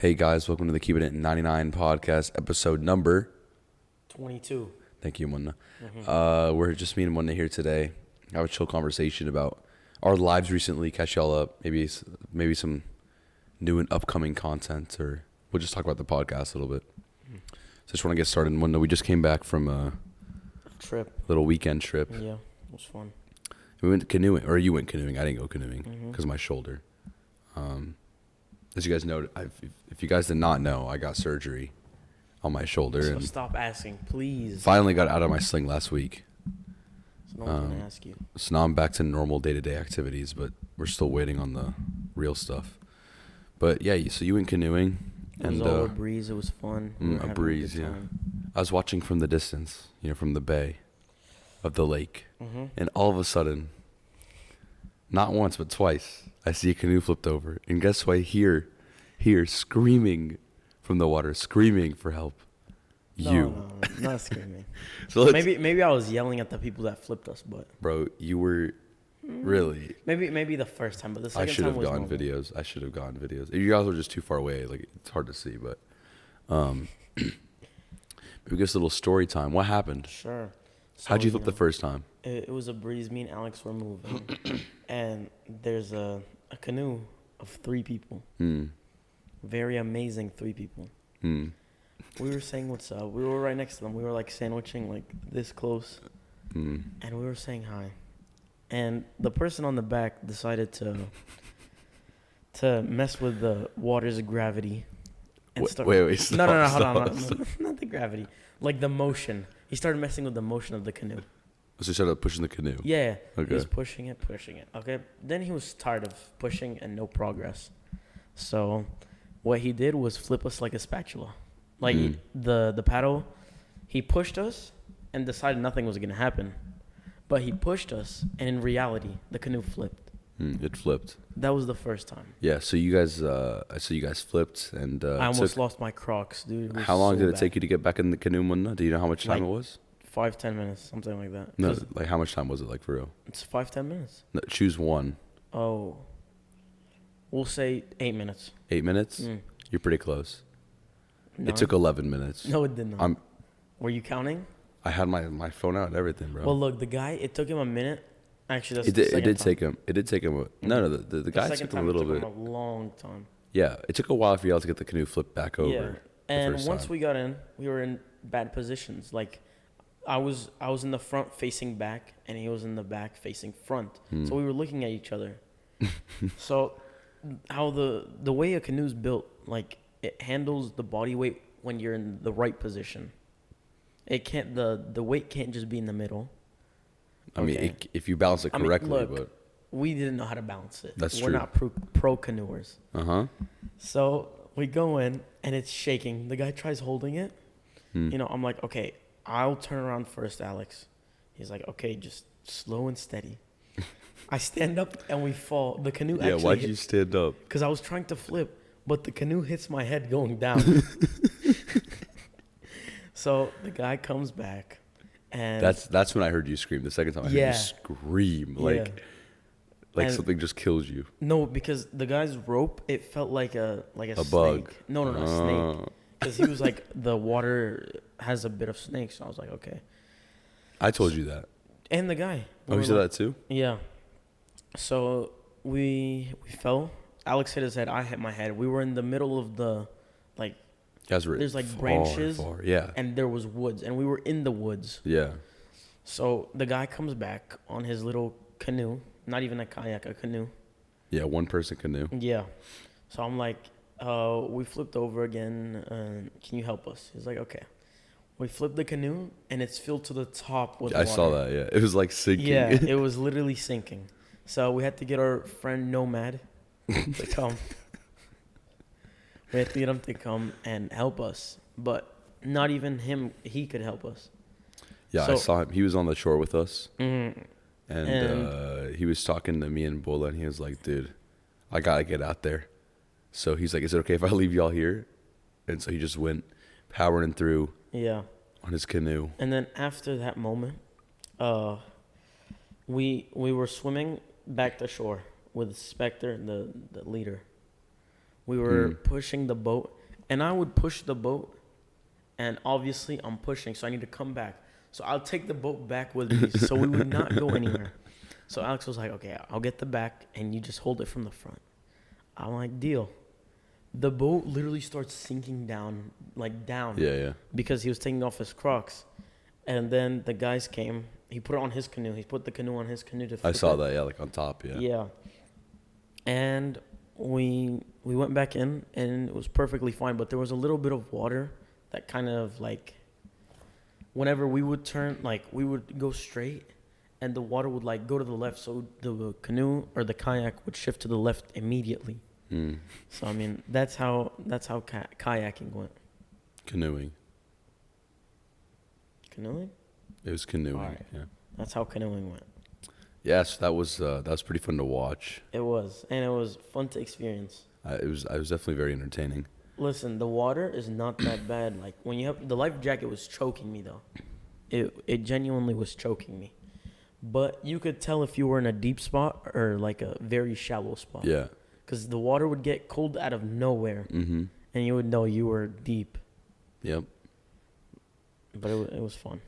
Hey guys, welcome to the Keeping It 99 podcast, episode number 22. Thank you, Munna. We're just me and Munna here today. Have a chill conversation about our lives recently, catch y'all up, maybe some new and upcoming content, or we'll just talk about the podcast a little bit. So just want to get started. Munna, we just came back from a little weekend trip. Yeah, it was fun. We went canoeing, or you went canoeing. I didn't go canoeing because of my shoulder. As you guys know, if you guys did not know, I got surgery on my shoulder. So and stop asking, please. finally got out of my sling last week. So no one's going to ask you. So now I'm back to normal day-to-day activities, but we're still waiting on the real stuff. But yeah, so you went canoeing. It was all a breeze. It was fun. We were having a breeze, good yeah. time. I was watching from the distance, from the bay of the lake. And all of a sudden, not once but twice, I see a canoe flipped over. And guess what I hear screaming from the water, screaming for help. No, not screaming. So maybe I was yelling at the people that flipped us, but bro, you were really. maybe the first time, but the second I should time have was gone normal. videos. I should have gone videos. You guys were just too far away. Like, it's hard to see, but maybe give us a little story time. What happened? Sure. How'd you flip the first time? It was a breeze. Me and Alex were moving, and there's a canoe of 3 people. Very amazing 3 people. We were saying what's up. We were right next to them. We were like sandwiching like this close, and we were saying hi. And the person on the back decided to mess with the water's gravity. And Wait, stop, no, hold stop, on, stop. not the gravity, like the motion. He started messing with the motion of the canoe. So you started pushing the canoe. Yeah, Okay. he was pushing it. Okay, then he was tired of pushing and no progress. So what he did was flip us like a spatula. Like the paddle, he pushed us and decided nothing was gonna happen, but he pushed us, and in reality, the canoe flipped. It flipped. That was the first time. Yeah. So you guys flipped, and I almost lost my Crocs, dude. It was how long so did it bad. take you to get back in the canoe, Munna? Do you know how much time Like, it was? 5-10 minutes, something like that. No, 'Cause like how much time was it, like, for real? it's 5-10 minutes. No, choose one. Oh, we'll say 8 minutes. 8 minutes. You're pretty close. Nine? It took 11 minutes. No, it did not. I'm. Were you counting? I had my phone out and everything, bro. Well, look, the guy. It took him a minute. Actually, that's It the did. It second did time. take him. It did take him. No, the guy second took time a little it took bit. him a long time. Yeah, it took a while for y'all to get the canoe flipped back over. Yeah, and once we got in, we were in bad positions. Like, I was in the front facing back, and he was in the back facing front. So we were looking at each other. So, how the way a canoe's built, like, it handles the body weight when you're in the right position. It can't the weight can't just be in the middle. I mean, if you balance it correctly, look, we didn't know how to balance it. That's We're true. not pro canoers. but So we go in and it's shaking. The guy tries holding it. I'm like, okay, I'll turn around first, Alex. He's like, okay, just slow and steady. I stand up and we fall. The canoe yeah. actually Why'd you stand up? because I was trying to flip, but the canoe hits my head going down. So the guy comes back, and That's when I heard you scream. The second time I heard Yeah. you scream, like And- something just kills you. no, because the guy's rope, it felt like a snake. bug. No, a snake. Because he was like, the water has a bit of snake, so I was like, okay. I told you that. And the guy. Oh, you said that too? Yeah. So we fell. Alex hit his head. I hit my head. We were in the middle of the, like, Guys were there's like far, branches, far. Yeah. and there was woods, and we were in the woods. Yeah. So the guy comes back on his little canoe, not even a kayak, a canoe. Yeah. One person canoe. Yeah. So I'm like, we flipped over again. Can you help us? He's like, okay. We flipped the canoe, and it's filled to the top with water. I saw that. Yeah. It was like sinking. Yeah, it was literally sinking. So we had to get our friend Nomad to come. We had to get him to come and help us. But not even him, he could help us. Yeah, So- I saw him. He was on the shore with us, And he was talking to me and Bola, and he was like, "Dude, I gotta get out there." So he's like, "Is it okay if I leave y'all here?" And so he just went powering through yeah. on his canoe. And then after that moment, we were swimming back to shore with Spectre, the leader. We were pushing the boat, and I would push the boat, and obviously I'm pushing, so I need to come back. So I'll take the boat back with me, so we would not go anywhere. So Alex was like, okay, I'll get the back, and you just hold it from the front. I'm like, deal. The boat literally starts sinking down, like down. Yeah. Because he was taking off his Crocs. And then the guys came. He put it on his canoe. He put the canoe on his canoe to flip I saw it. that, yeah, like on top, yeah. Yeah. And we went back in, and it was perfectly fine. But there was a little bit of water that kind of like, whenever we would turn, like we would go straight, and the water would like go to the left, so the canoe or the kayak would shift to the left immediately. So I mean, that's how kayaking went. Canoeing. Canoeing? It was canoeing, Right. yeah. That's how canoeing went. Yes, that was pretty fun to watch. It was, and it was fun to experience. It was definitely very entertaining. Listen, the water is not that bad. Like when you have the life jacket was choking me though. It genuinely was choking me. But you could tell if you were in a deep spot or like a very shallow spot. Yeah. Because the water would get cold out of nowhere, and you would know you were deep. Yep. But it was fun.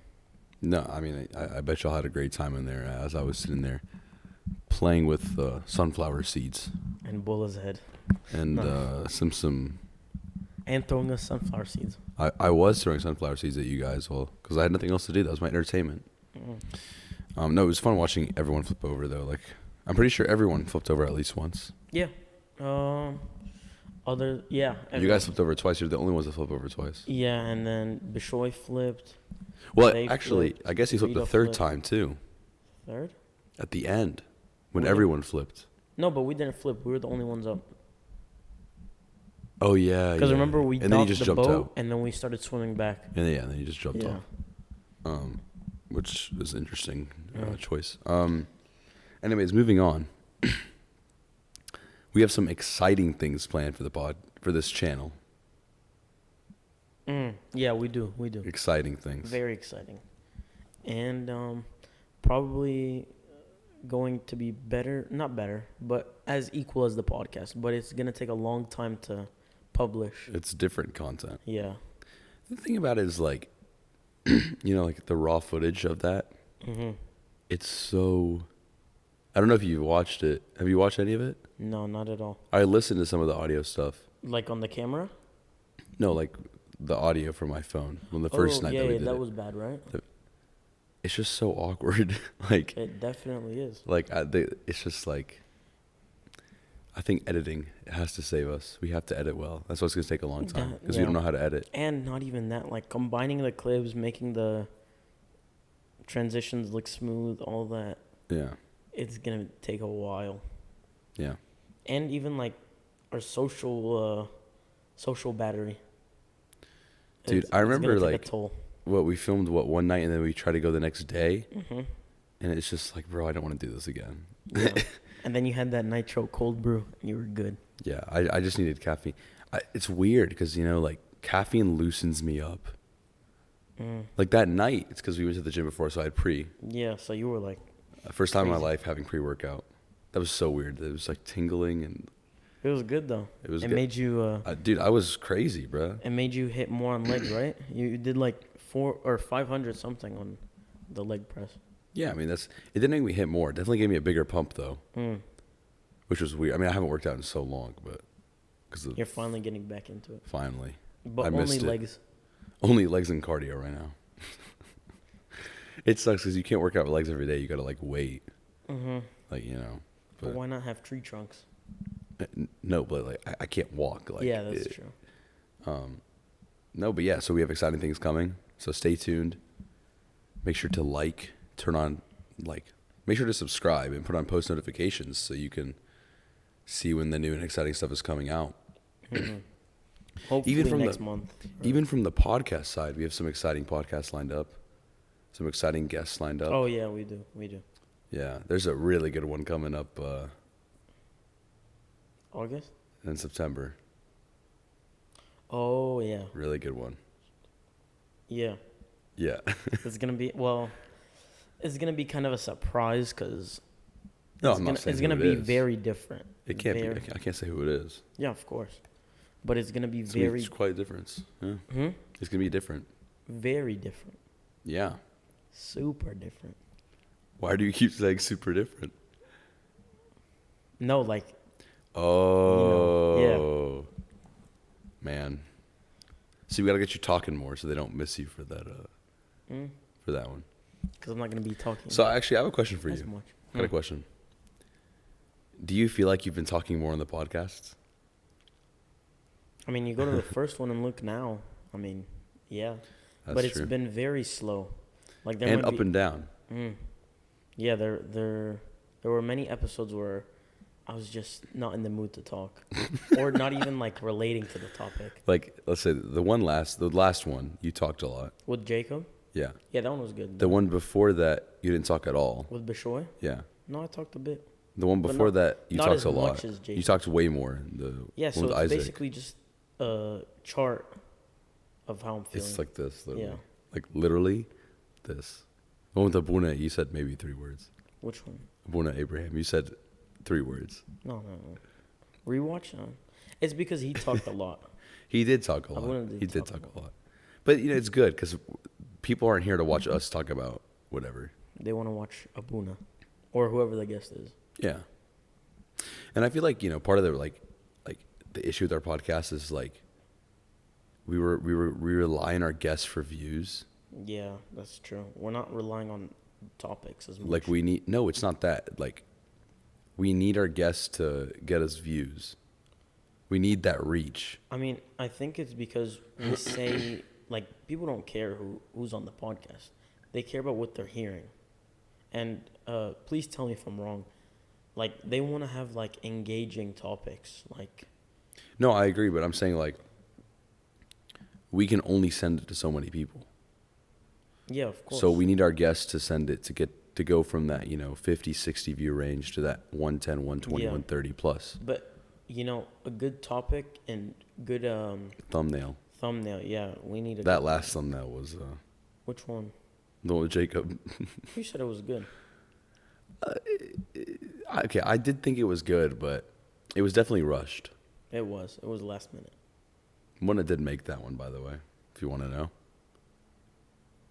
No, I mean, I bet y'all had a great time in there as I was sitting there playing with sunflower seeds. And Bulla's head. And some. And throwing us sunflower seeds. I was throwing sunflower seeds at you guys, well, because I had nothing else to do. That was my entertainment. No, it was fun watching everyone flip over, though. Like, I'm pretty sure everyone flipped over at least once. Yeah. You guys flipped over twice. You're the only ones that flipped over twice. Yeah, and then Bishoy flipped. Well, They actually, flipped. I guess he flipped Rita the third flipped. time, too. Third? At the end, when Really? everyone flipped. No, but we didn't flip. We were the only ones up. Oh, yeah. Because remember, we and then you docked just the jumped boat, out. and then we started swimming back. And then you just jumped Yeah. off. Which is an interesting choice. Anyways, moving on. We have some exciting things planned for this channel. Yeah, we do. We do. Exciting things. Very exciting. And probably going to be better, not better, but as equal as the podcast. But it's going to take a long time to publish. It's different content. Yeah. The thing about it is, like, like the raw footage of that. It's so. I don't know if you've watched it. Have you watched any of it? No, not at all. I listened to some of the audio stuff. Like on the camera? No, like the audio from my phone when the first night that we did that it. was bad, right? It's just so awkward. Like It definitely is. Like it's just like. I think editing has to save us. We have to edit well. That's why it's gonna take a long time because we don't know how to edit. And not even that, like combining the clips, making the transitions look smooth, all that. Yeah. It's gonna take a while. Yeah. And even like our social battery. Dude, I remember take a like toll. what we filmed one night and then we tried to go the next day, and it's just like, bro, I don't want to do this again. Yeah. And then you had that nitro cold brew, and you were good. Yeah, I just needed caffeine. It's weird because like caffeine loosens me up. Like that night, it's because we went to the gym before, so I had pre. Yeah, so you were like. First time in my crazy. life having pre-workout. That was so weird. It was like tingling and. It was good though. It was. It good. made you. Dude, I was crazy, bro. It made you hit more on legs, right? You did like 400 or 500 something on the leg press. Yeah, I mean it didn't make me hit more. It definitely gave me a bigger pump though. Which was weird. I mean, I haven't worked out in so long, but you're finally getting back into it. Finally, but I only missed it. Legs. Only legs and cardio right now. It sucks because you can't work out with legs every day. You gotta like wait. Like But why not have tree trunks? No, but like I can't walk. Like yeah, that's true. No, but yeah. So we have exciting things coming. So stay tuned. Make sure to turn on make sure to subscribe and put on post notifications so you can see when the new and exciting stuff is coming out. Hopefully even from next month. Even from the podcast side, we have some exciting podcasts lined up. Some exciting guests lined up. Oh yeah, we do. Yeah, there's a really good one coming up August? in September. Oh yeah. Really good one. Yeah. Yeah. It's gonna be kind of a surprise because No, I'm not saying it's who gonna it be is. very different. It can't Very- be. I can't say who it is. Yeah, of course. But it's gonna be It's quite a difference. Yeah. Hmm? It's gonna be different. Very different. Yeah. Super different. Why do you keep saying super different? No, like Oh. Man. See, we gotta get you talking more so they don't miss you for that. For that one. because I'm not gonna be talking. So actually, I have a question for as you. much. I got a question. Do you feel like you've been talking more on the podcasts? I mean, you go to the first one and look now. I mean, yeah, That's but it's true. been very slow. Like there And might up be, and down. Yeah, there were many episodes where I was just not in the mood to talk, or not even like relating to the topic. Like, let's say the last one, you talked a lot. With Jacob, Yeah. yeah, that one was good. The one before that, you didn't talk at all. With Bishoy, Yeah. no, I talked a bit. The one But before not- that, you not talked as a lot. much as You Jacob. talked way more. The Yeah, one so with it's Isaac. basically just a chart of how I'm feeling. It's like this. Literally. Yeah. Like literally this. The one with Abuna, you said maybe 3 words. Which one? Abuna Abraham, you said 3 words. No. Rewatch? No. It's because he talked a lot. He did talk a lot. Abuna did He did talk talk a lot. But, it's good because people aren't here to watch us talk about whatever. They want to watch Abuna, or whoever the guest is. Yeah. And I feel like, part of the like the issue with our podcast is like we rely on our guests for views. Yeah, that's true. We're not relying on topics as much. Like no, it's not that. Like we need our guests to get us views. We need that reach. I mean, I think it's because we say, like, people don't care who's on the podcast. They care about what they're hearing. And please tell me if I'm wrong. Like, they want to have, like, engaging topics. Like, No, I agree, but I'm saying like we can only send it to so many people. yeah, of course. So we need our guests to send it to go from that, 50, 60 view range to that 110, 120, Yeah. 130 plus. But, a good topic and good Thumbnail. thumbnail. Yeah, we need a That good- last thumbnail was Which one? the one with Jacob. You said it was good. Okay, I did think it was good, but it was definitely rushed. It was. It was last minute. Mona did make that one, by the way, if you want to know.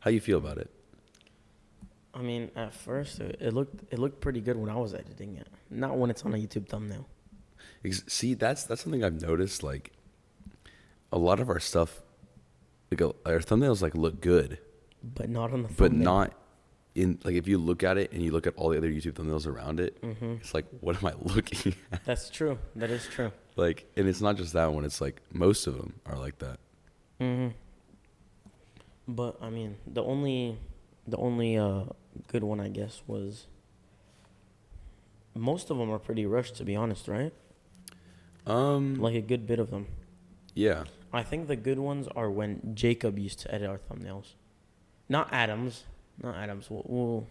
How you feel about it? I mean, at first, it looked pretty good when I was editing it. Not when it's on a YouTube thumbnail. See, that's something I've noticed. Like, a lot of our stuff, like our thumbnails, like look good, But not on the but thumbnail. not in like if you look at it and you look at all the other YouTube thumbnails around it, it's like, what am I looking at? That's true. That is true. Like, and it's not just that one. It's like most of them are like that. But I mean, the only good one, I guess, was. Most of them are pretty rushed, to be honest, right? Like a good bit of them. Yeah. I think the good ones are when Jacob used to edit our thumbnails, not Adams. Well,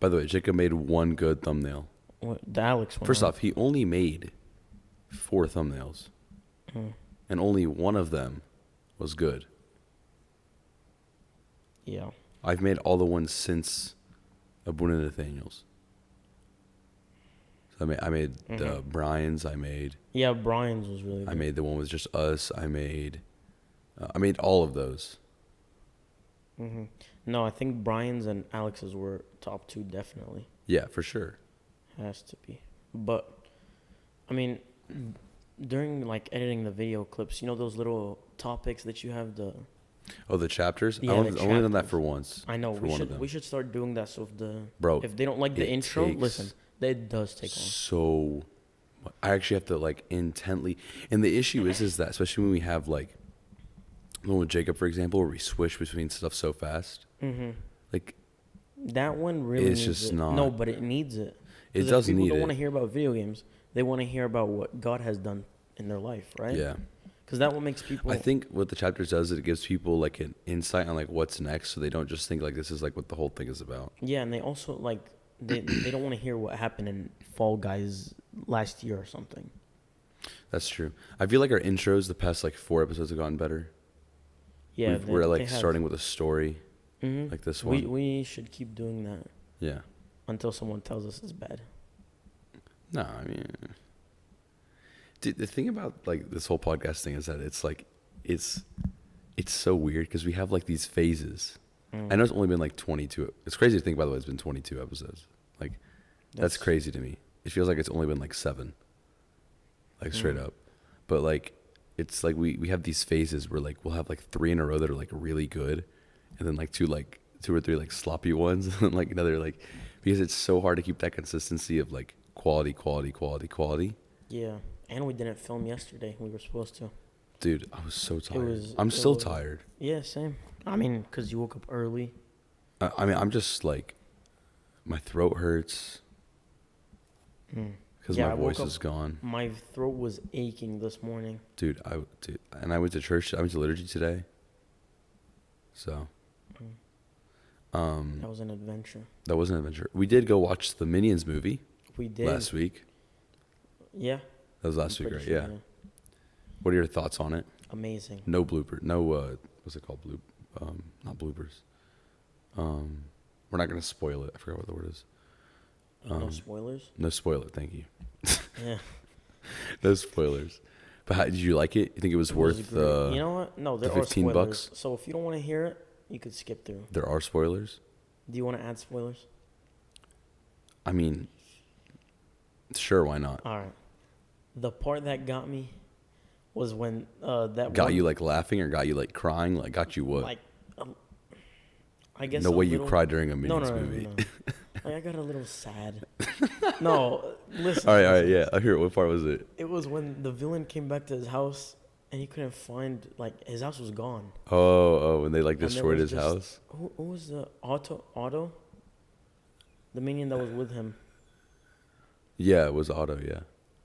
By the way, Jacob made one good thumbnail. the Alex one. First right? off, he only made 4 thumbnails, and only one of them was good. Yeah. I've made all the ones since Abuna Nathaniel's. So I made the Brian's. Yeah, Brian's was really good. I made the one with just us. I made all of those. No, I think Brian's and Alex's were top 2, definitely. Yeah, for sure. Has to be. But, I mean, during, like, editing the video clips, those little topics that you have the... Oh, the chapters. Yeah, I the only done that chapters. for once. I know, for one of them. we should start doing that, so if they don't like the it intro, takes listen, it does take long. So, I actually have to like intently, and the issue is that especially when we have like, the one with Jacob, for example, where we swish between stuff so fast, like That one really It's needs just it. not- No, but it needs it. It 'Cause if doesn't people need don't it. want to hear about video games. They want to hear about what God has done in their life, right? yeah. Because that what makes people... I think what the chapters does is it gives people like an insight on like what's next, so they don't just think like this is like what the whole thing is about. Yeah, and they also, like, they don't want to hear what happened in Fall Guys last year or something. That's true. I feel like our intros the past like 4 episodes have gotten better. Yeah, We're they like have. starting with a story, like this one. We should keep doing that Yeah. until someone tells us it's bad. No, I mean, dude, the thing about like this whole podcast thing is that it's like, it's so weird because we have like these phases. I know it's only been like 22. It's crazy to think, by the way, it's been 22 episodes. Like, that's crazy to me. It feels like it's only been like 7, like straight up. But like, it's like we have these phases where like we'll have like 3 in a row that are like really good, and then like 2 or 3 like sloppy ones, and then like another like, because it's so hard to keep that consistency of like quality. Yeah, and we didn't film yesterday. We were supposed to. Dude, I was so tired. I'm still tired. Yeah, same. I mean, because you woke up early. I mean, I'm just like, my throat hurts because my voice is gone. My throat was aching this morning. Dude, and I went to church. I went to liturgy today. So, that was an adventure. That was an adventure. We did go watch the Minions movie. We did last week. Yeah. That was last week, right? Sure, yeah. What are your thoughts on it? Amazing. No blooper. No, what's it called? Not bloopers. We're not gonna spoil it. I forgot what the word is. No spoilers. No spoiler. Thank you. Yeah. No spoilers. But did you like it? You think it was worth the? You know what? No, there are spoilers. So if you don't want to hear it, you could skip through. There are spoilers. Do you want to add spoilers? I mean, sure. Why not? All right. The part that got me was when got you like laughing, or got you like crying, like got you what? Like, I guess no way you cried during a Minions movie. No. Like, I got a little sad. No, listen. All right, yeah. I hear it. What part was it? It was when the villain came back to his house and he couldn't find, like, his house was gone. Oh, when they like destroyed his house. Who was the Otto? The minion that was with him. Yeah, it was Otto. Yeah.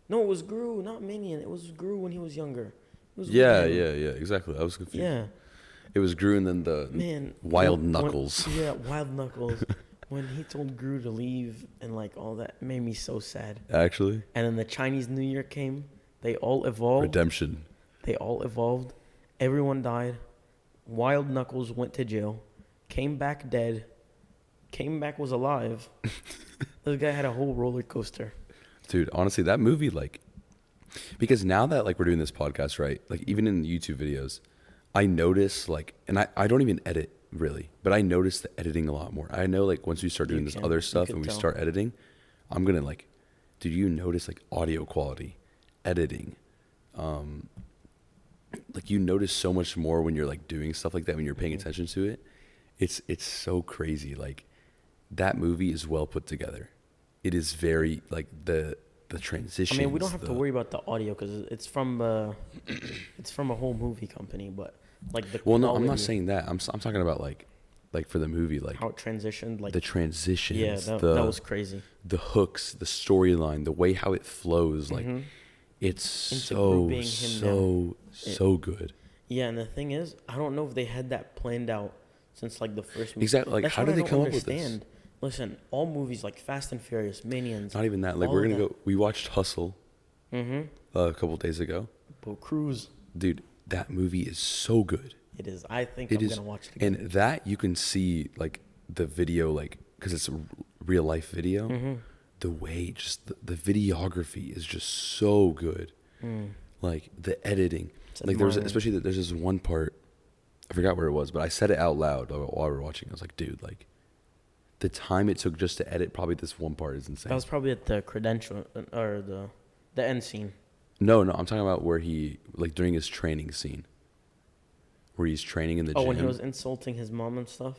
No, it was Gru, not Minion. It was Gru when he was younger. Yeah, exactly. I was confused. Yeah. It was Gru and then the Wild Knuckles. Wild Knuckles. When he told Gru to leave and like all that, it made me so sad. Actually. And then the Chinese New Year came. They all evolved. Redemption. They all evolved. Everyone died. Wild Knuckles went to jail. Came back dead. Came back was alive. This guy had a whole roller coaster. Dude, honestly, that movie, like, because now that like we're doing this podcast, right? Like even in the YouTube videos, I notice like, and I don't even edit really, but I notice the editing a lot more. I know like once we start doing this other stuff and we start editing, I'm gonna like, do you notice like audio quality, editing, like you notice so much more when you're like doing stuff like that, when you're paying attention to it. It's so crazy. Like that movie is well put together. It is very like the transition. I mean, we don't have to worry about the audio because it's from a whole movie company, but like the well, no, I'm not saying that. I'm talking about like for the movie, like how it transitioned, like the transitions. Yeah, that was crazy. The hooks, the storyline, the way how it flows, like it's so good. Yeah, and the thing is, I don't know if they had that planned out since like the first movie. Exactly. Like, how did they come up with this? Listen, all movies like Fast and Furious, Minions. Not even that. Like we're gonna go. We watched Hustle. A couple days ago. Bo Cruz. Dude, that movie is so good. It is. I think I'm gonna watch it again. And that you can see like the video, like because it's a real life video. The way just the videography is just so good. Like the editing. Like there's this one part. I forgot where it was, but I said it out loud while we were watching. I was like, dude, like. The time it took just to edit probably this one part is insane. That was probably at the credential or the end scene. No, I'm talking about where he like during his training scene, where he's training in the gym. Oh, when he was insulting his mom and stuff.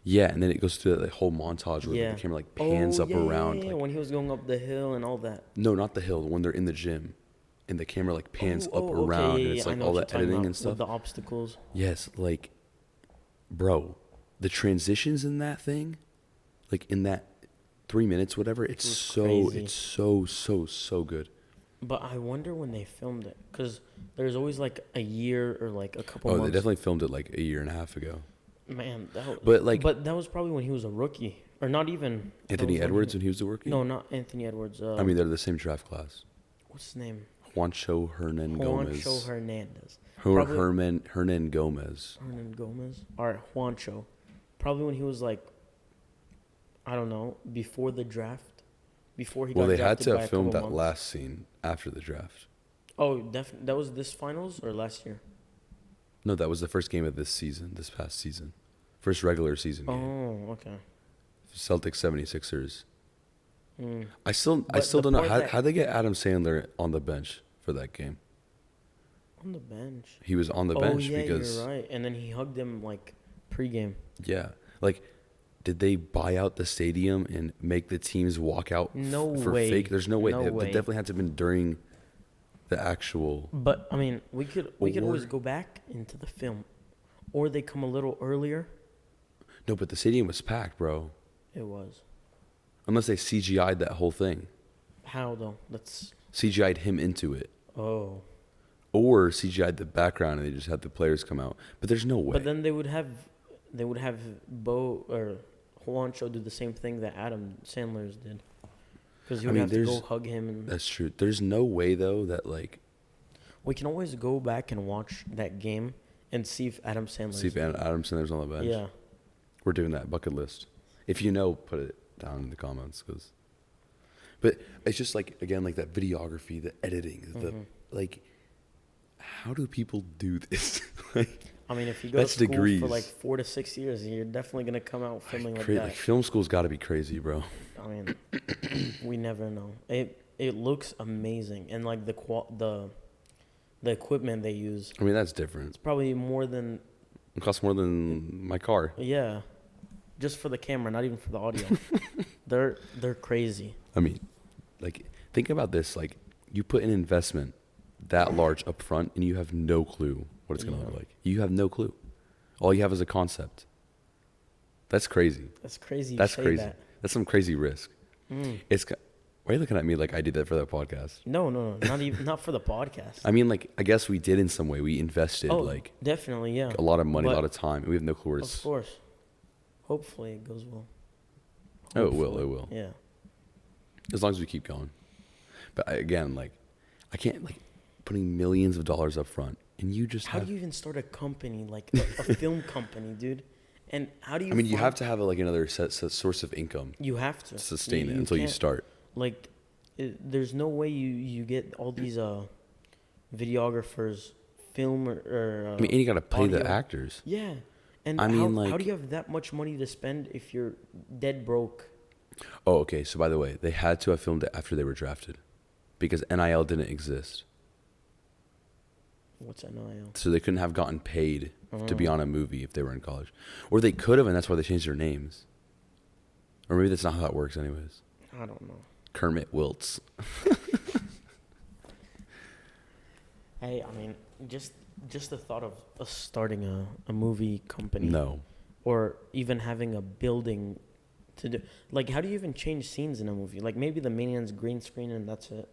Yeah, and then it goes through the whole montage where the camera like pans up around. Yeah, like, when he was going up the hill and all that. No, not the hill. When they're in the gym, and the camera like pans up around, and it's like all the editing and stuff. With the obstacles. Yes, like, bro, the transitions in that thing. Like in that 3 minutes, whatever, it's so good. But I wonder when they filmed it, because there's always like a year or like a couple months. Oh, they definitely filmed it like a year and a half ago. Man, but that was probably when he was a rookie, or not even. Anthony Edwards when he was a rookie? No, not Anthony Edwards. I mean, they're the same draft class. What's his name? Juancho Hernan Gomez. Juancho Hernandez. Hernan Gomez. Hernan Gomez. All right, Juancho. Probably when he was like, I don't know, before the draft, before he Well, got they had drafted to by a have filmed couple that months. last scene after the draft. Oh, definitely. That was this finals or last year? No, that was the first game of this past season. First regular season game. Oh, okay. Celtics 76ers. Mm. I still But the don't know part that- how they get Adam Sandler on the bench for that game. On the bench. He was on the bench yeah, because you're right. And then he hugged him like pregame. yeah, like did they buy out the stadium and make the teams walk out No for way. fake? There's no way. No They way. definitely had to have been during the actual. But I mean, we could always Or- go back into the film, or they come a little earlier. No, but the stadium was packed, bro. It was. Unless they CGI'd that whole thing. How though? That's CGI'd him into it. oh. Or CGI'd the background and they just had the players come out. But there's no way. But then they would have Bo or Juancho do the same thing that Adam Sandler's did. Because he would have to go hug him. And That's true. There's no way, though, that, like... we can always go back and watch that game and see if Adam Sandler's... See if Adam Sandler's on the bench. Yeah. We're doing that bucket list. If you know, put it down in the comments. But it's just, like, again, like that videography, the editing, the like... How do people do this? Like, I mean, if you go to that's school degrees. for like 4 to 6 years, you're definitely going to come out filming like like that. film school's got to be crazy, bro. I mean, we never know. It looks amazing, and like the equipment they use, I mean, that's different. it's probably more than It costs more than my car. yeah, just for the camera, not even for the audio. they're crazy. I mean, like, think about this. Like, you put an investment that large up front, and you have no clue what it's going to Yeah. look like. You have no clue. All you have is a concept. That's crazy. That's crazy. You That's say crazy. That. That's some crazy risk. Mm. Why are you looking at me like I did that for that podcast? No, not for the podcast. I mean, like, I guess we did in some way. We invested, like, definitely, yeah. a lot of money, a But- lot of time, and we have no clue where Of it's... course. Hopefully it goes well. Oh, it will, Hopefully. it will. Yeah. As long as we keep going. But again, like, I can't, like, putting millions of dollars up front, and you just How have... do you even start a company, like a film company, dude? And how do you? I mean, you find- have to have, like, another source of income You have to to sustain it You until you can't- start. Like, there's no way you get all these videographers, film or I mean, and you got to pay the audio. actors. Yeah, and I mean, how like- do you have that much money to spend if you're dead broke? Oh, okay. So, by the way, they had to have filmed it after they were drafted because NIL didn't exist. What's NIL? So they couldn't have gotten paid to be Oh. on a movie if they were in college. Or they could have, and that's why they changed their names. Or maybe that's not how that works anyways. I don't know. Kermit Wiltz. Hey, I mean, just the thought of us starting a movie company. No. Or even having a building to do. Like, how do you even change scenes in a movie? Like, maybe the Minions green screen and that's it.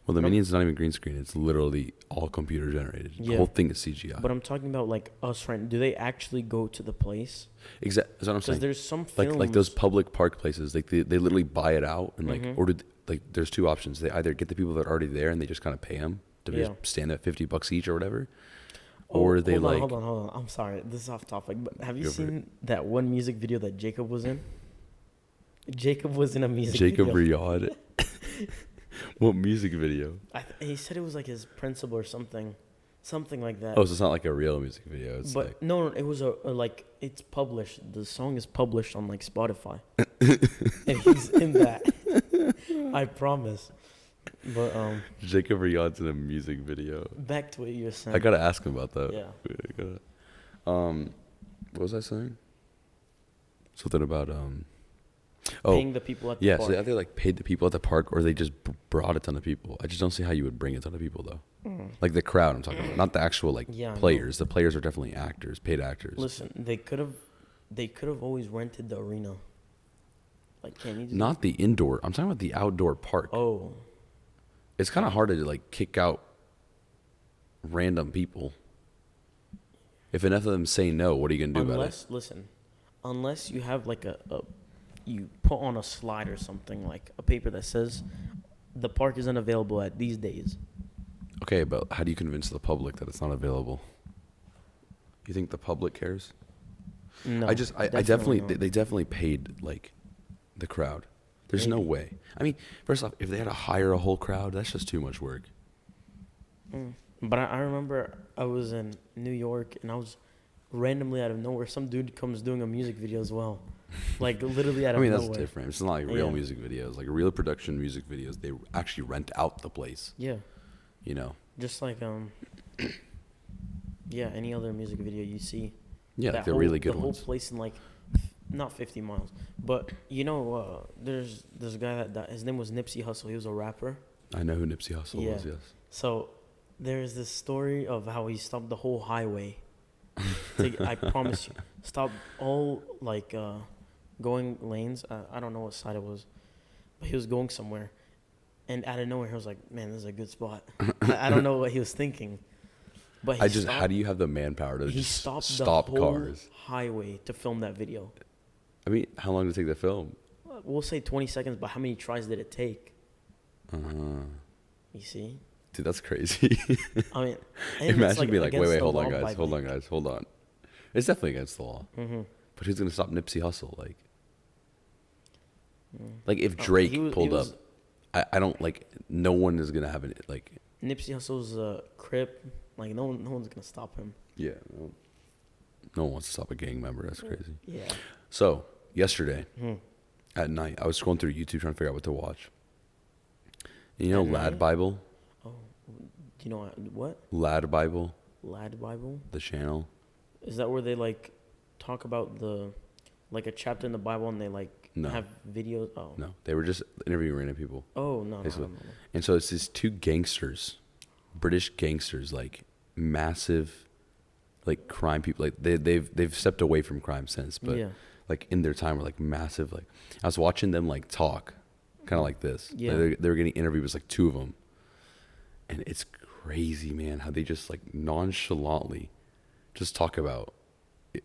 Well, the Nope. Minions is not even green screen. It's literally all computer generated. The Yeah. whole thing is CGI. But I'm talking about, like, us right. Do they actually go to the place? Exactly. That's what I'm Because saying. there's some Like films. those public park places, like they literally buy it out and like Mhm. or like there's two options. They either get the people that are already there and they just kind of pay them to Yeah. just stand at $50 each or whatever, Oh, or they like Hold on. I'm sorry. This is off topic. But have you Go for it. seen that one music video that Jacob was in? Jacob was in a music Jacob video. Riyad. What music video? He said it was like his principal or something. Something like that. Oh, so it's not like a real music video. It's but like no, it was a like it's published. The song is published on like Spotify, and he's in that. I promise. But Jacob Riyad's in a music video. back to what you were saying. I gotta ask him about that. Yeah. I gotta, what was I saying? Something about Paying the people at the yeah, park. so they either like paid the people at the park or they just brought a ton of people. I just don't see how you would bring a ton of people though. Like the crowd I'm talking about, not the actual like Yeah, I know. players. The players are definitely actors, paid actors. Listen, they could have always rented the arena. Like, can you do Not the indoor. I'm talking about the outdoor park. Oh, It's kind of hard to like kick out random people. If enough of them say no, what are you gonna do about it? Unless you have like you put on a slide or something, like a paper that says the park is unavailable at these days. Okay, but how do you convince the public that it's not available? You think the public cares? No, I definitely not. they definitely paid like the crowd. There's no Maybe. way. I mean, first off, if they had to hire a whole crowd, that's just too much work. But I remember I was in New York and I was randomly out of nowhere. Some dude comes doing a music video as well. Like literally out I of mean, nowhere. that's different. It's not like real Yeah. music videos. Like real production music videos, they actually rent out the place. Yeah. You know. Just like yeah, any other music video you see. Yeah, That like the whole, really good the whole ones. place in like not 50 miles. But there's this guy that died. His name was Nipsey Hustle. He was a rapper. I know who Nipsey Hustle Yeah. was. Yes. So there's this story of how he stopped the whole highway. I promise you, stopped all like going lanes. I don't know what side it was, but he was going somewhere, and out of nowhere he was like, "Man, this is a good spot." I don't know what he was thinking, but he stopped, how do you have the manpower to he just stopped stop the whole cars? highway to film that video. I mean, how long did it take to film? We'll say 20 seconds, but how many tries did it take? Uh, You see? dude, that's crazy. I mean, and it's, Imagine being like, against wait, the hold on, law guys, by, hold on, like- guys, hold on. It's definitely against the law. Mhm. But who's gonna stop Nipsey Hustle? Like if Oh, Drake he pulled was- up, I don't like. No one is gonna have it. Like, Nipsey Hussle's a Crip. Like no one's gonna stop him. yeah, no one wants to stop a gang member. That's crazy. Yeah. So yesterday Mhm. at night, I was scrolling through YouTube trying to figure out what to watch. And you know, At Lad night? Bible, Oh, do you know what? Lad Bible, Lad Bible? the channel. Is that where they like talk about like a chapter in the Bible and they like No. have videos? Oh. No, they were just interviewing random people. Oh no. Basically. No. And so it's these two gangsters, British gangsters, like massive, like crime people. Like they've stepped away from crime since, but Yeah. like in their time were like massive. Like I was watching them like talk, kind of like this. Yeah. Like, they were getting interviewed. It was like two of them, and it's crazy, man, how they just like nonchalantly just talk about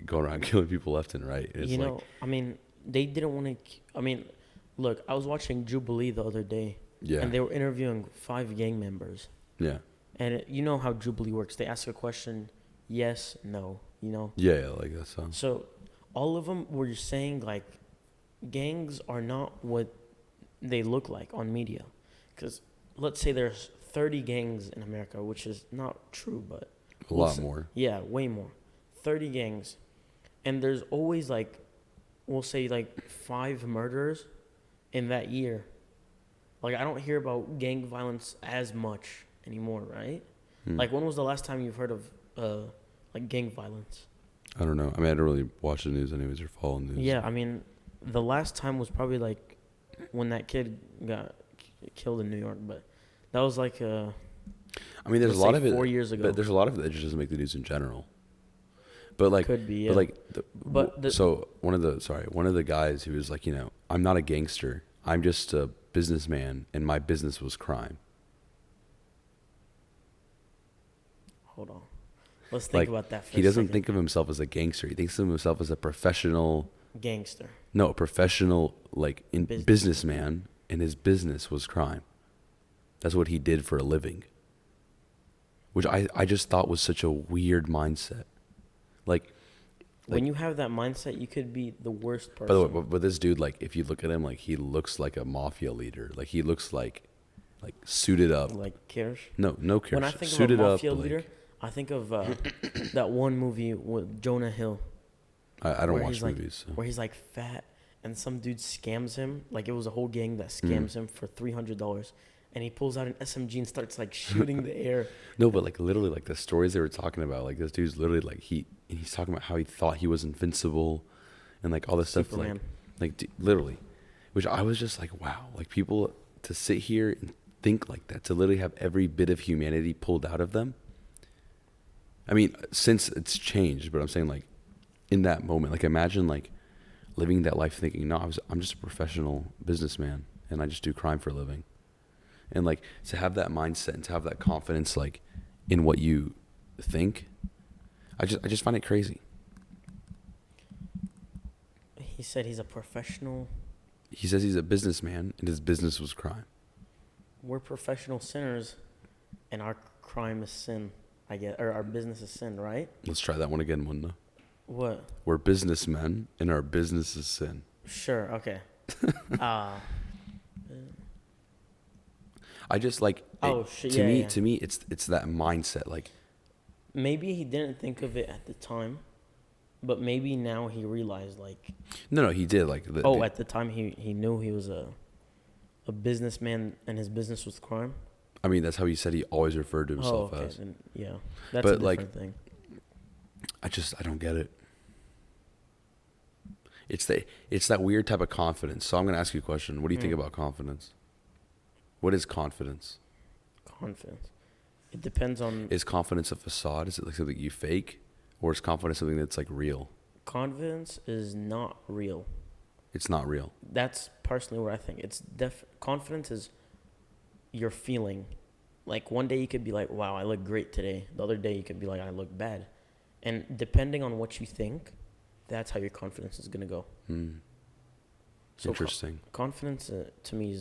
going around killing people left and right. And it's You like, know, I mean, they didn't want to. I mean, look, I was watching Jubilee the other day, yeah, and they were interviewing 5 gang members. yeah, And you know how Jubilee works. They ask a question, yes, no, you know? yeah, like that sounds. So all of them were just saying, like, gangs are not what they look like on media. Because let's say there's 30 gangs in America, which is not true, but... A lot more. Yeah, way more. 30 gangs. And there's always, like, we'll say, like, 5 murders in that year. Like, I don't hear about gang violence as much anymore, right? Like, when was the last time you've heard of, like, gang violence? I don't know. I mean, I don't really watch the news anyways or follow the news. Yeah, I mean, the last time was probably, like, when that kid got killed in New York, but that was, like, I mean, there's let's a lot say of it. 4 years ago. But there's a lot of it that just doesn't make the news in general. But like, Could be, yeah. but like, But so one of the guys who was like, you know, I'm not a gangster. I'm just a businessman, and my business was crime. Hold on. Let's think Like, about that for he a doesn't second. think of himself as a gangster. He thinks of himself as a professional. Gangster. No, a professional like in Business. businessman, and his business was crime. That's what he did for a living. Which I just thought was such a weird mindset. Like, When you have that mindset, you could be the worst person. by the way, but this dude, like, if you look at him, like, he looks like a mafia leader. Like, he looks like suited up. Like Kirsch. No Kirsch. When I think Suited of a up, mafia like- leader, I think of that one movie with Jonah Hill. I don't where watch he's like, movies. So. Where he's like fat, and some dude scams him. Like it was a whole gang that Mm. scams him for $300, and he pulls out an SMG and starts like shooting the air. No, but like literally, like the stories they were talking about, like this dude's literally like he's talking about how he thought he was invincible, and like all this stuff, Superman. literally, which I was just like, wow, like people to sit here and think like that, to literally have every bit of humanity pulled out of them. I mean, since it's changed, but I'm saying like in that moment, like imagine like living that life thinking, no, I'm just a professional businessman and I just do crime for a living. And like to have that mindset and to have that confidence like in what you think, I just find it crazy. He said he's a professional. He says he's a businessman and his business was crime. We're professional sinners, and our crime is sin. I get, or our business is sin, right? Let's try that one again, Wanda. What? We're businessmen and our business is sin. Sure. Okay. I just like Oh shit! to Yeah, me yeah. to me it's that mindset. Like Maybe he didn't think of it at the time, but maybe now he realized like, no, he did like oh, at the time he knew he was a businessman and his business was crime. I mean, that's how he said he always referred to Oh, himself okay. as. Then yeah, that's a But like, different thing. I don't get it. It's that weird type of confidence. So I'm gonna ask you a question. What do you think about confidence? What is confidence? Confidence. It depends on Is confidence a facade? Is it like something you fake, or is confidence something that's like real? confidence is not real. It's not real. That's personally what I think. It's confidence is your feeling. Like one day you could be like, "Wow, I look great today." The other day you could be like, "I look bad," and depending on what you think, that's how your confidence is gonna go. So Interesting. confidence to me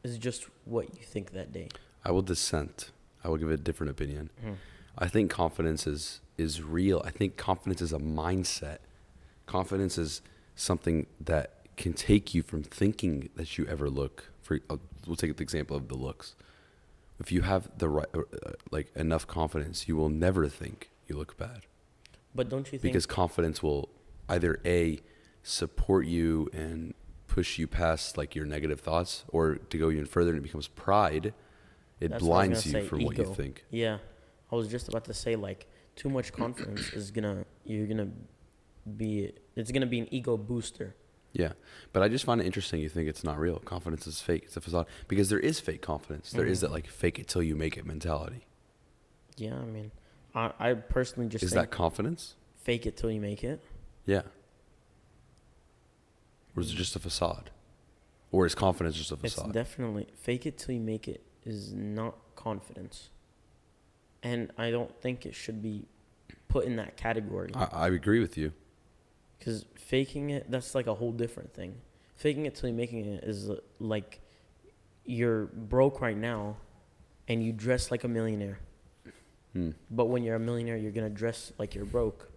is just what you think that day. I will dissent. I will give a different opinion. I think confidence is real. I think confidence is a mindset. Confidence is something that can take you from thinking that you ever look. We'll take the example of the looks. If you have the right, like enough confidence, you will never think you look bad. But don't you think? Because confidence will either A, support you and push you past like your negative thoughts, or to go even further and it becomes pride. It That's what I was blinds gonna you say, from what you ego. think. Yeah, I was just about to say like too much confidence it's gonna be an ego booster. Yeah, but I just find it interesting. You think it's not real. Confidence is fake. It's a facade because there is fake confidence. There is that like fake it till you make it mentality. Yeah, I mean, I personally just Is think that confidence? fake it till you make it. Yeah. Or is it just a facade? Or is confidence just a facade? It's definitely fake it till you make it is not confidence, and I don't think it should be put in that category. I agree with you. Because faking it, that's like a whole different thing. Faking it till you're making it is like you're broke right now and you dress like a millionaire. But when you're a millionaire, you're going to dress like you're broke.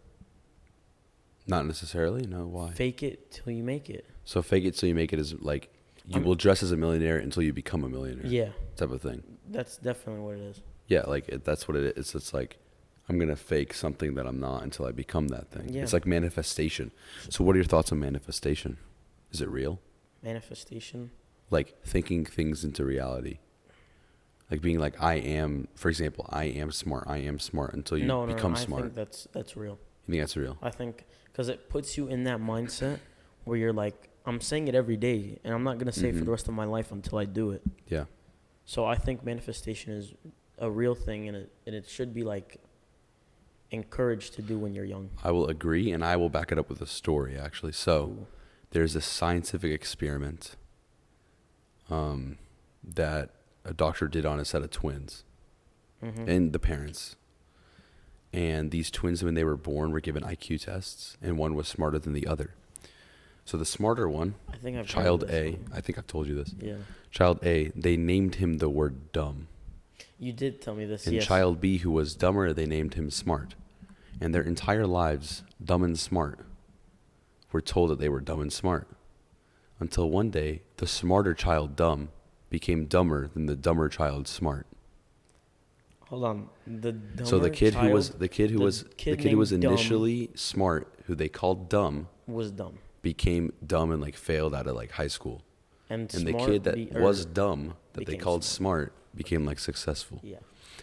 Not necessarily. No, why? Fake it till you make it. So fake it till you make it is like you will dress as a millionaire until you become a millionaire. Yeah. Type of thing. That's definitely what it is. Yeah, like that's what it is. It's like I'm going to fake something that I'm not until I become that thing. Yeah. It's like manifestation. So what are your thoughts on manifestation? Is it real? Manifestation? Like thinking things into reality. Like being like, I am, for example, I am smart until you become smart. I think that's real. You think that's real? I think because it puts you in that mindset where you're like, I'm saying it every day and I'm not going to say it for the rest of my life until I do it. Yeah. So I think manifestation is a real thing and it should be like encouraged to do when you're young. I will agree, and I will back it up with a story, actually. So there's a scientific experiment that a doctor did on a set of twins and the parents. And these twins, when they were born, were given IQ tests, and one was smarter than the other. So the smarter one, I think I've child heard of this A, one. I think I've told you this. Yeah. Child A, they named him the word dumb. You did tell me this, And yes. child B, who was dumber, they named him smart. And their entire lives, dumb and smart, were told that they were dumb and smart. Until one day, the smarter child dumb became dumber than the dumber child smart. Hold on. The dumber So the kid who was named initially smart, who they called dumb, was dumb. became dumb and like failed out of like high school. And the kid that was dumb, that they became called smart, became like successful. Yeah.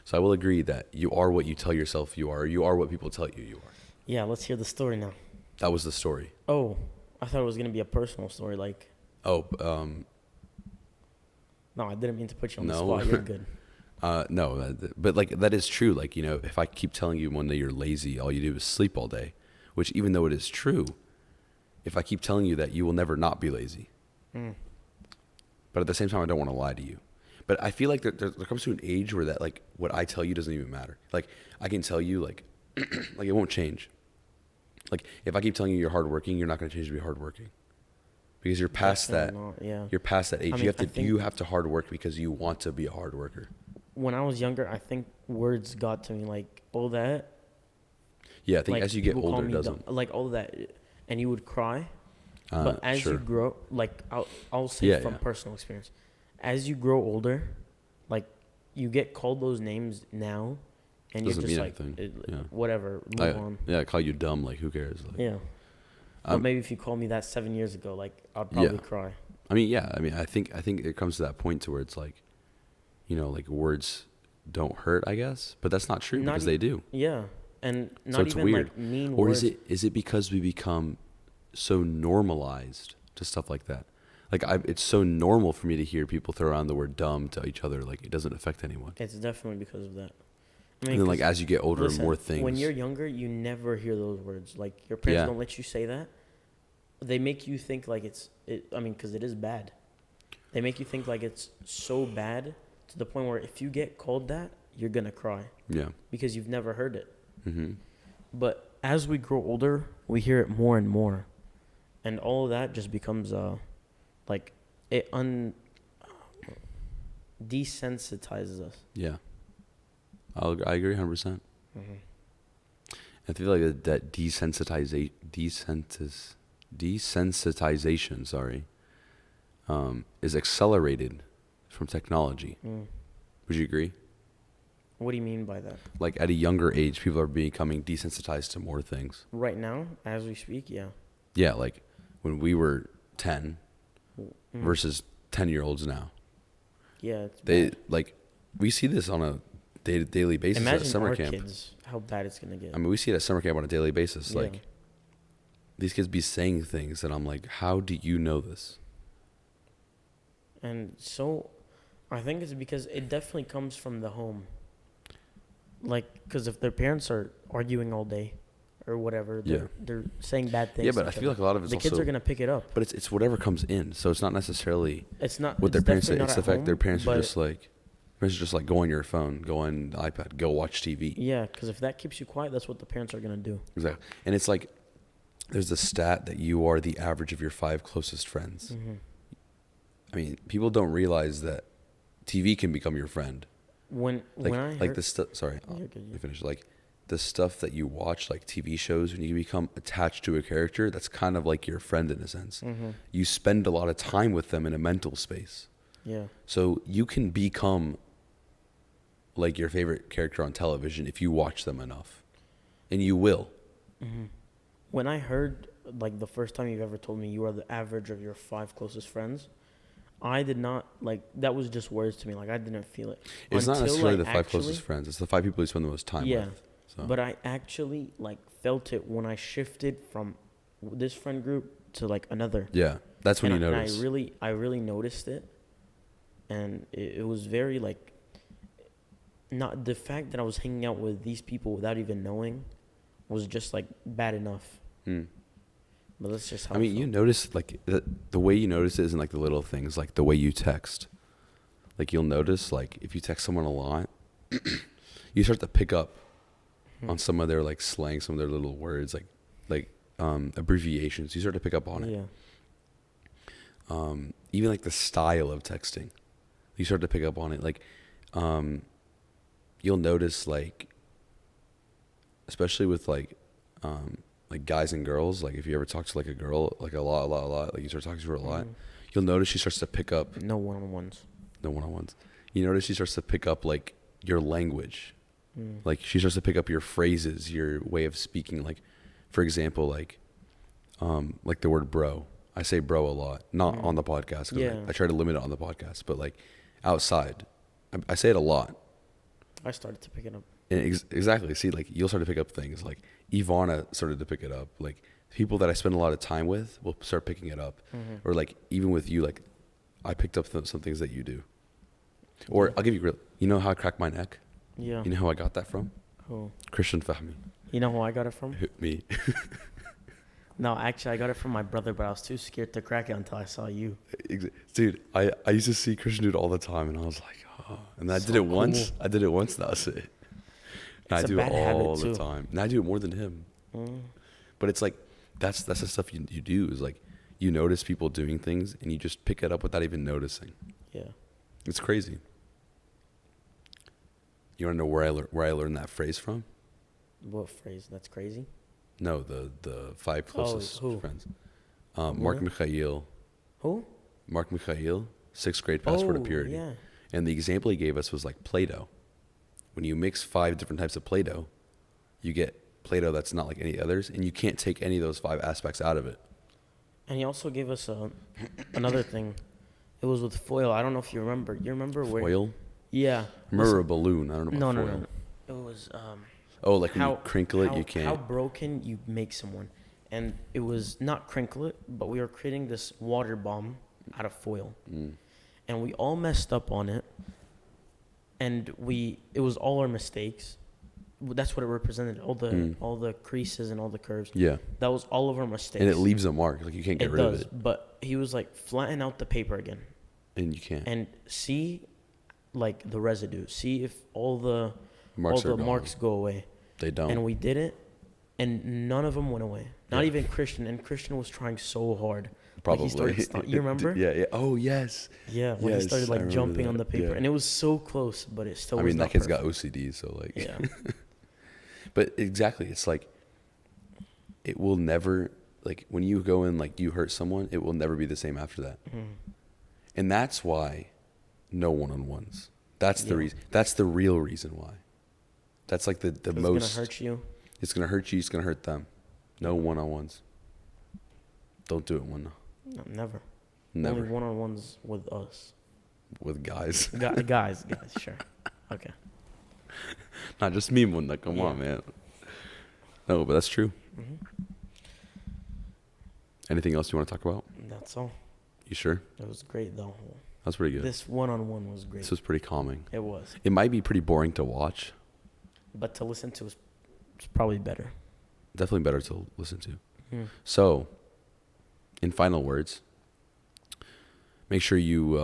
So I will agree that you are what you tell yourself you are. You are what people tell you you are. Yeah, let's hear the story now. That was the story. Oh, I thought it was going to be a personal story. Like, Oh, no, I didn't mean to put you on the No. spot. You're good. no, but like that is true. Like, you know, if I keep telling you one day you're lazy, all you do is sleep all day, which even though it is true, if I keep telling you that, you will never not be lazy. But at the same time, I don't want to lie to you. But I feel like there comes to an age where that, like, what I tell you doesn't even matter. Like, I can tell you, like, like, it won't change. Like, if I keep telling you you're hardworking, you're not going to change to be hardworking. Because you're past Definitely that. not, yeah. You're past that age. I mean, You have to hard work because you want to be a hard worker. When I was younger, I think words got to me like, all that. Yeah, I think like, as you get people call older, it me doesn't. dumb, like, all that. And you would cry. But as sure. you grow, like, I'll say Yeah, from yeah. personal experience, as you grow older, you get called those names now, and Doesn't you're mean just anything. whatever, move on. I call you dumb. Like, who cares? Like, Yeah. But maybe if you called me that 7 years ago, like, I'd probably cry. I mean, yeah. I mean, I think it comes to that point to where it's like, like words don't hurt, I guess, but that's not true because they do. Yeah, and not So it's even weird. like mean Or words. is it because we become so normalized to stuff like that? Like, it's so normal for me to hear people throw around the word dumb to each other. Like, it doesn't affect anyone. It's definitely because of that. I And then, like, as you get older, more things. When you're younger, you never hear those words. Like, your parents don't let you say that. They make you think like because it is bad. They make you think like it's so bad to the point where if you get called that, you're going to cry. Yeah. Because you've never heard it. Mm-hmm. But as we grow older, we hear it more and more. And all of that just becomes like it desensitizes us. Yeah. I agree 100%. Mm-hmm. I feel like that desensitization, is accelerated from technology. Would you agree? What do you mean by that? Like, at a younger age, people are becoming desensitized to more things. Right now, as we speak, yeah. Yeah, like when we were 10 versus 10-year-olds now. Yeah, it's they bad. Like, we see this on a daily basis. Imagine at summer our camp. Kids, how bad it's gonna get. I mean, we see it at summer camp on a daily basis. Yeah. Like, these kids be saying things that I'm like, how do you know this? And so, I think it's because it definitely comes from the home. Like, because if their parents are arguing all day, or whatever, they're saying bad things. Yeah, but I feel like a lot of it's the kids are gonna pick it up. But it's whatever comes in, so it's not necessarily. It's not what their parents say. It's the fact home, their parents are just like. Parents are just like, go on your phone, go on the iPad, go watch TV. Yeah, because if that keeps you quiet, that's what the parents are gonna do. Exactly, and it's like, there's a stat that you are the average of your 5 closest friends. Mm-hmm. I mean, people don't realize that TV can become your friend. When I heard, like the stuff. Sorry, let me finish. Like the stuff that you watch, like TV shows, when you become attached to a character, that's kind of like your friend in a sense. Mm-hmm. You spend a lot of time with them in a mental space. Yeah. So you can become like your favorite character on television if you watch them enough, and you will. Mm-hmm. When I heard, like, the first time you've ever told me you are the average of your 5 closest friends, I did not, like, that was just words to me. Like, I didn't feel it. It's not necessarily the 5 closest friends. It's the 5 people you spend the most time with. So. But I actually, like, felt it when I shifted from this friend group to, like, another. Yeah, that's when you notice. And I really noticed it. And it was very, like, not the fact that I was hanging out with these people without even knowing was just, like, bad enough. But that's just how I mean, you notice, like, the way you notice it is in, like, the little things, like the way you text. Like, you'll notice, like, if you text someone a lot, you start to pick up on some of their, like, slang, some of their little words, like abbreviations. You start to pick up on it. Yeah. Even, like, the style of texting. You start to pick up on it. Like, you'll notice, like, especially with, like guys and girls, like, if you ever talk to, like, a girl, like, a lot, like, you start talking to her a lot, you'll notice she starts to pick up. No one-on-ones. You notice she starts to pick up, like, your language. Like, she starts to pick up your phrases, your way of speaking. Like, for example, like the word bro. I say bro a lot, not on the podcast. I try to limit it on the podcast, but, like, outside, I say it a lot. I started to pick it up. And exactly. See, like, you'll start to pick up things. Like, Ivana started to pick it up. Like, people that I spend a lot of time with will start picking it up. Or, like, even with you, like, I picked up some things that you do. Or I'll give you real. You know how I crack my neck? Yeah. You know how I got that from? Who? Christian Fahmi. You know who I got it from? Me. No, actually, I got it from my brother, but I was too scared to crack it until I saw you. Dude, I used to see Christian do it all the time, and I was like, oh. And I did it once. I did it once, and that's it. And I do it all the time. And I do it more than him. But it's like, that's the stuff you do, is like, you notice people doing things, and you just pick it up without even noticing. Yeah. It's crazy. You want to know where I learned that phrase from? What phrase? That's crazy? No, the 5 closest friends. Mark Really? Mikhail. Who? Mark Mikhail, 6th grade password of purity. Yeah. And the example he gave us was like Play-Doh. When you mix 5 different types of Play-Doh, you get Play-Doh that's not like any others, and you can't take any of those 5 aspects out of it. And he also gave us another thing. It was with foil. I don't know if you remember. You remember where? Foil? Yeah. I remember a balloon. I don't know about foil. No. It was Oh, like when you crinkle it, you can't. How broken you make someone. And it was not crinkle it, but we were creating this water bomb out of foil. And we all messed up on it. And it was all our mistakes. That's what it represented. All the creases and all the curves. Yeah. That was all of our mistakes. And it leaves a mark. Like you can't get rid of it. But he was like, flatten out the paper again. And you can't. And see like the residue. See if all the marks go away. They don't. And we did it, and none of them went away. Not even Christian. And Christian was trying so hard. Probably. Like you remember? Yeah. Oh, yes. Yeah, when he started like jumping on the paper. And it was so close, but it still was not that kid's perfect. got OCD, so like. Yeah. But exactly, it's like, it will never, like when you go in, like you hurt someone, it will never be the same after that. And that's why no one-on-ones. That's the reason. That's the real reason why. That's like the most. It's going to hurt you. It's going to hurt you. It's going to hurt them. No one-on-ones. Don't do it one. No, never. Never. Only one-on-ones with us. With guys. Guys, sure. Okay. Not just me, Munda. Come on, man. No, but that's true. Anything else you want to talk about? That's all. You sure? It was great, though. That's pretty good. This one-on-one was great. This was pretty calming. It was. It might be pretty boring to watch. But to listen to is probably better. Definitely better to listen to. So, in final words, make sure you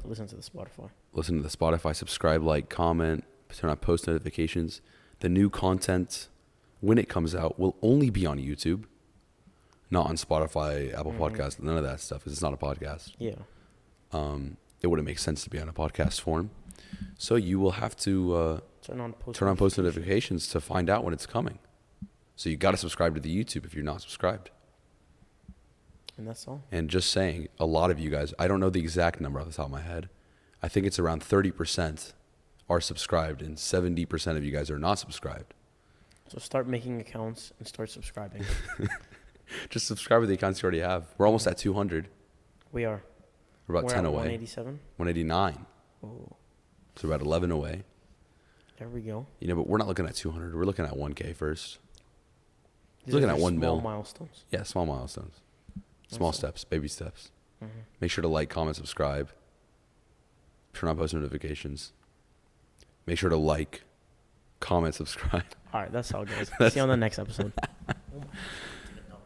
listen to the Spotify. Listen to the Spotify, subscribe, like, comment, turn on post notifications. The new content, when it comes out, will only be on YouTube, not on Spotify, Apple Podcasts, none of that stuff. It's not a podcast. Yeah. It wouldn't make sense to be on a podcast form. So you will have to turn on post notifications to find out when it's coming. So you got to subscribe to the YouTube if you're not subscribed. And that's all. And just saying, a lot of you guys, I don't know the exact number off the top of my head. I think it's around 30% are subscribed and 70% of you guys are not subscribed. So start making accounts and start subscribing. Just subscribe with the accounts you already have. We're almost at 200. We are. We're about 10 away. 187? 189. Oh. So we're about 11 away. There we go. But we're not looking at 200. We're looking at 1K first. Looking at 1 mil. Small milestones. Yeah, small milestones. Small steps, baby steps. Make sure to like, comment, subscribe. Turn on post notifications. Make sure to like, comment, subscribe. All right, that's all, guys. See you on the next episode.